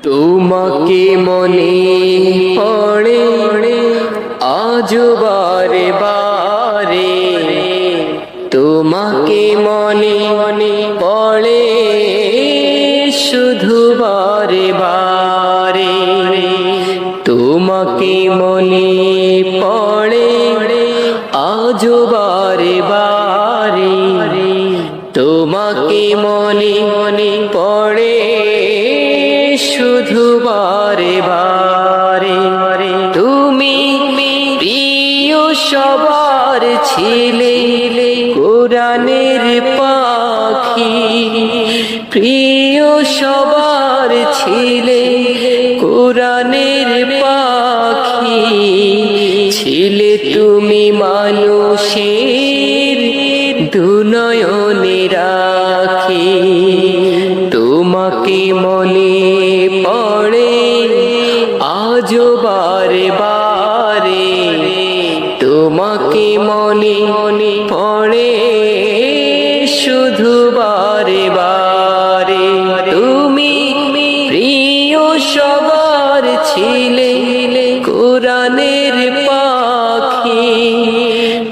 তোমাকে মনে পড়ে আজ বারে বারে, তোমাকে মনে পড়ে শুধু বারে বারে, তোমাকে মনে পড়ে আজ বারে বারে, তোমাকে মনে পড়ে শুধু বারে বারে। তুমি প্রিয় সবার ছিলে কোরআনের পাখি, প্রিয় সবার ছিলে কোরআনের পাখি, ছিলে তুমি মানুষের দুনয়নে রাখি। তোমাকে মনে পড়ে আজ বারে বারে, তোমাকে মনে পড়ে শুধু বারে বারে। তুমি প্রিয় সবার ছিলে কোরআনের পাখি,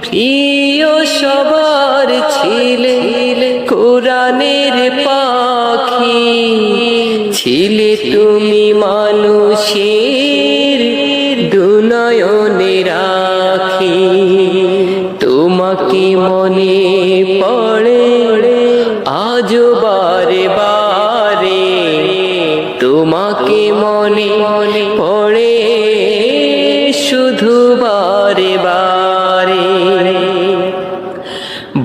প্রিয় সবার ছিলে কোরআনের পাখি, ছিলে তুমি মানুষের দুনয়নে রাখি। তোমাকে মনে পড়ে আজ বারে বারে, তোমাকে মনে পড়ে শুধু বারে বারে।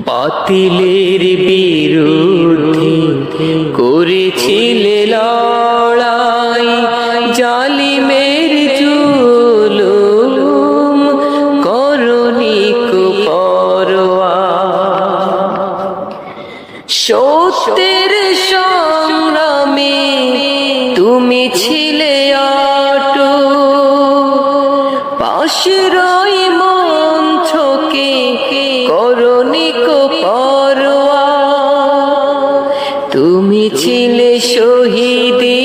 বাতিলের বিরুদ্ধে করেছিলে লড়াই, জালিমের জুলুম করনি কো পরোয়া। সত্যের সংগ্রামে তুমি ছিলে অটুট, পাশের ওই মঞ্চকে করনি কো পরোয়া। তুমি ছিলে শহীদি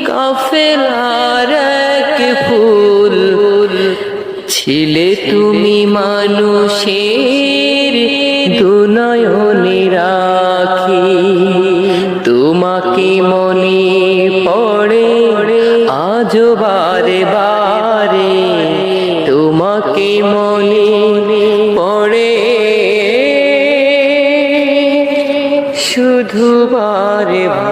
কাফেলার এক ফুল, ছিলে তুমি মানুষের দুনয়নে রাখি। তোমাকে মনে পড়ে আজ বারে বারে, তোমাকে মনে পড়ে শুধু বারে বারে।